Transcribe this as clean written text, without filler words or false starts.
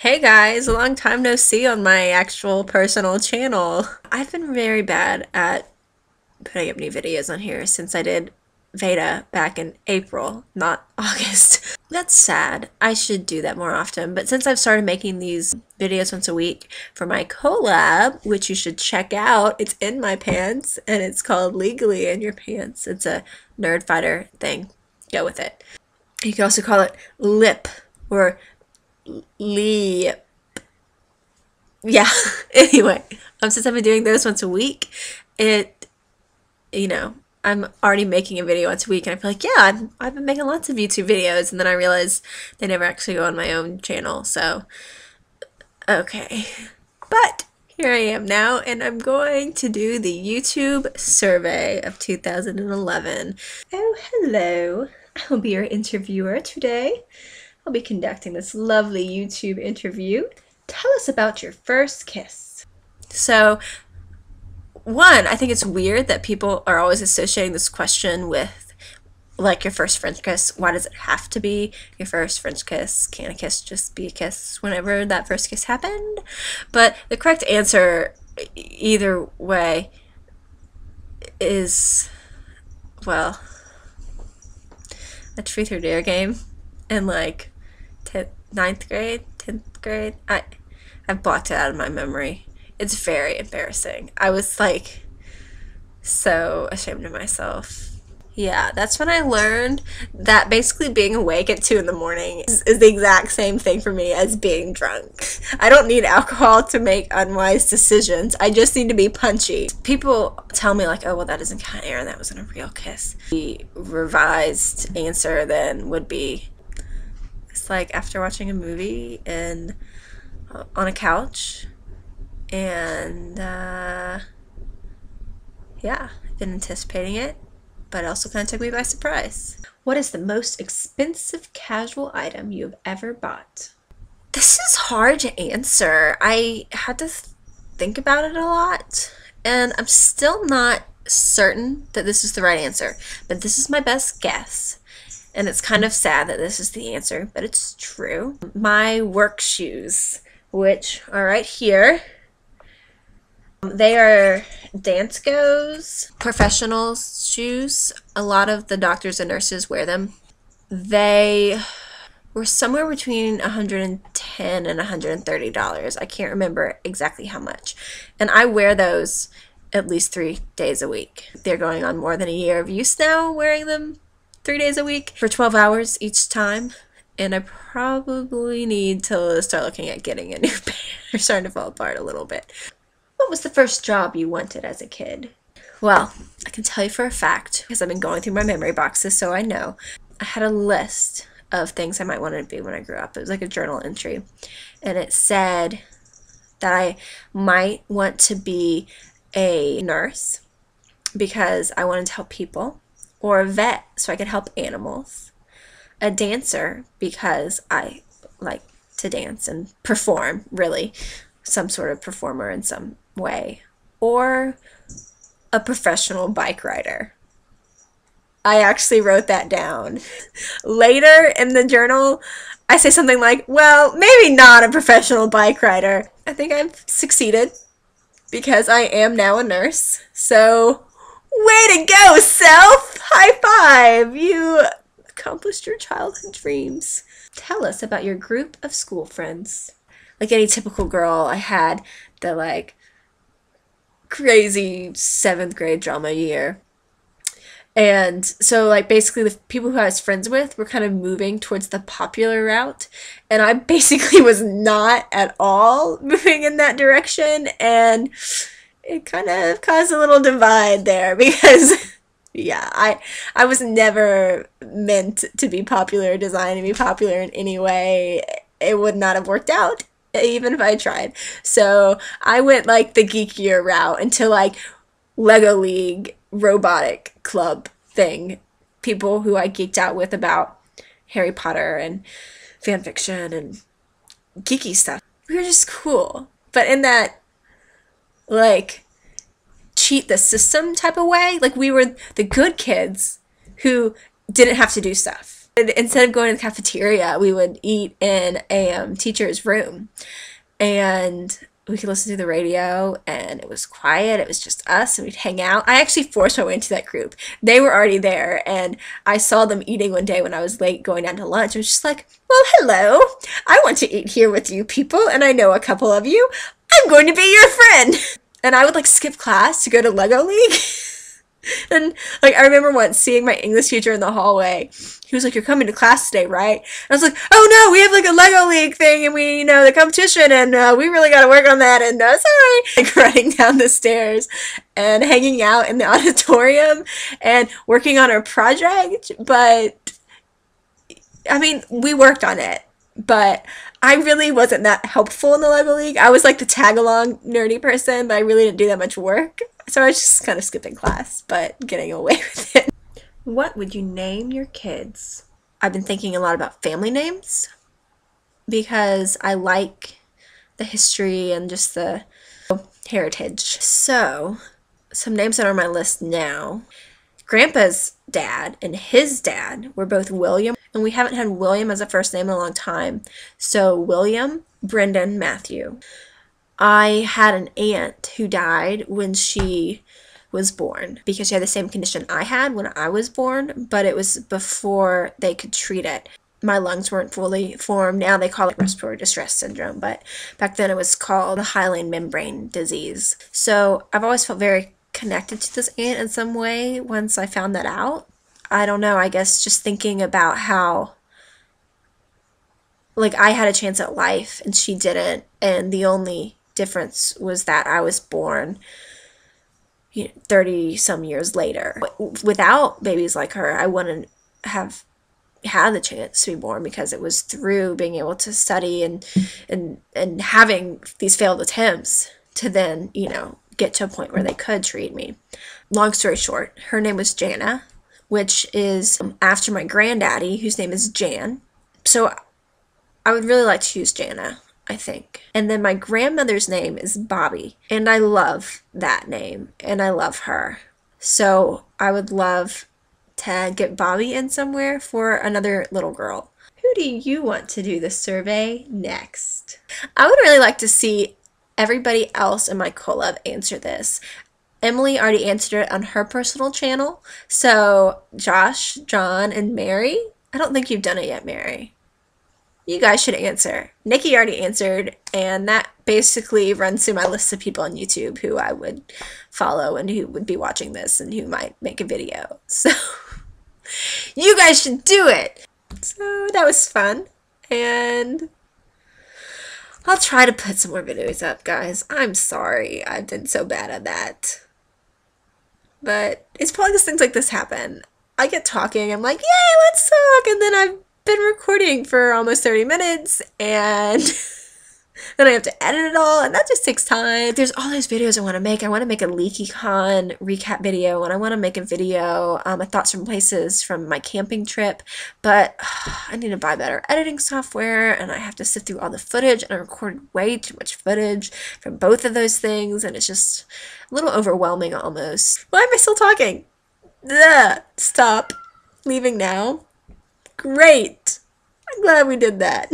Hey guys, a long time no see on my actual personal channel. I've been very bad at putting up new videos on here since I did Veda back in April, not August. That's sad. I should do that more often, but since I've started making these videos once a week for my collab, which you should check out, it's in my pants and it's called Legally in Your Pants. It's a nerd fighter thing. Go with it. You can also call it lip or lip. Yeah. Anyway, since I've been doing those once a week, it, I'm already making a video once a week, and I feel like, yeah, I've been making lots of YouTube videos, and then I realized they never actually go on my own channel, so, okay. But here I am now, and I'm going to do the YouTube survey of 2011. Oh, hello. I'll be your interviewer today. I'll be conducting this lovely YouTube interview. Tell us about your first kiss. So, one, I think it's weird that people are always associating this question with, like, your first French kiss. Why does it have to be your first French kiss? Can a kiss just be a kiss whenever that first kiss happened? But the correct answer, either way, is, well, a truth or dare game. And, like, 9th grade, 10th grade, I've blocked it out of my memory. It's very embarrassing. I was like so ashamed of myself. Yeah, that's when I learned that basically being awake at 2 in the morning is the exact same thing for me as being drunk. I don't need alcohol to make unwise decisions. I just need to be punchy. People tell me like, oh, well, that doesn't count, Aaron. That wasn't a real kiss. The revised answer then would be, it's like after watching a movie and on a couch, and yeah, I've been anticipating it, but it also kind of took me by surprise. What is the most expensive casual item you have ever bought? This is hard to answer. I had to think about it a lot, and I'm still not certain that this is the right answer, but this is my best guess. And it's kind of sad that this is the answer, but it's true. My work shoes, which are right here. They are Dansko's professional shoes. A lot of the doctors and nurses wear them. They were somewhere between $110 and $130. I can't remember exactly how much. And I wear those at least 3 days a week. They're going on more than a year of use now, wearing them 3 days a week for 12 hours each time, and I probably need to start looking at getting a new pair. They're starting to fall apart a little bit. What was the first job you wanted as a kid? Well, I can tell you for a fact, because I've been going through my memory boxes, so I know. I had a list of things I might want to be when I grew up. It was like a journal entry, and it said that I might want to be a nurse because I wanted to help people, or a vet so I could help animals, a dancer because I like to dance and perform, really, some sort of performer in some way, or a professional bike rider. I actually wrote that down. Later in the journal, I say something like, well, maybe not a professional bike rider. I think I've succeeded because I am now a nurse, so way to go, self! High five! You accomplished your childhood dreams. Tell us about your group of school friends. Like any typical girl, I had the like crazy 7th grade drama year. And so like basically the people who I was friends with were kind of moving towards the popular route, and I basically was not at all moving in that direction, and it kind of caused a little divide there because, yeah, I was never meant to be popular, designed to be popular in any way. It would not have worked out, even if I tried. So I went, like, the geekier route into, like, Lego League robotic club thing. People who I geeked out with about Harry Potter and fan fiction and geeky stuff. We were just cool. But in that, like, cheat the system type of way. Like, we were the good kids who didn't have to do stuff. Instead of going to the cafeteria, we would eat in a teacher's room, and we could listen to the radio, and it was quiet. It was just us, and we'd hang out. I actually forced my way into that group. They were already there, and I saw them eating one day when I was late going down to lunch. I was just like, well, hello. I want to eat here with you people, and I know a couple of you. I'm going to be your friend. And I would like skip class to go to Lego League. And like I remember once seeing my English teacher in the hallway. He was like, "You're coming to class today, right?" And I was like, "Oh no, we have like a Lego League thing, and we, the competition, and we really got to work on that." And sorry, like running down the stairs and hanging out in the auditorium and working on our project. But I mean, we worked on it, but I really wasn't that helpful in the Lego League. I was like the tag along nerdy person, but I really didn't do that much work. So I was just kind of skipping class, but getting away with it. What would you name your kids? I've been thinking a lot about family names because I like the history and just the heritage. So, some names that are on my list now. Grandpa's dad and his dad were both William, and we haven't had William as a first name in a long time. So, William, Brendan, Matthew. I had an aunt who died when she was born because she had the same condition I had when I was born, but it was before they could treat it. My lungs weren't fully formed. Now they call it respiratory distress syndrome, but back then it was called the hyaline membrane disease. So I've always felt very connected to this aunt in some way once I found that out. I don't know, I guess just thinking about how like I had a chance at life and she didn't, and the only difference was that I was born 30 some years later. Without babies like her, I wouldn't have had the chance to be born because it was through being able to study and having these failed attempts to then, get to a point where they could treat me. Long story short, her name was Jana, which is after my granddaddy, whose name is Jan. So I would really like to use Jana, I think. And then my grandmother's name is Bobby, and I love that name, and I love her. So I would love to get Bobby in somewhere for another little girl. Who do you want to do the survey next? I would really like to see everybody else in my collab answer this. Emily already answered it on her personal channel. So Josh, John, and Mary. I don't think you've done it yet, Mary. You guys should answer. Nikki already answered, and that basically runs through my list of people on YouTube who I would follow and who would be watching this and who might make a video. So you guys should do it. So that was fun, and I'll try to put some more videos up, guys. I'm sorry I've been so bad at that. But it's probably because things like this happen. I get talking, I'm like, yay, let's talk, and then I've been recording for almost 30 minutes, and then I have to edit it all, and that just takes time. There's all those videos I want to make. I want to make a LeakyCon recap video, and I want to make a video, my thoughts from places from my camping trip, but I need to buy better editing software, and I have to sift through all the footage, and I recorded way too much footage from both of those things, and it's just a little overwhelming almost. Why am I still talking? Ugh, stop. Leaving now. Great. I'm glad we did that.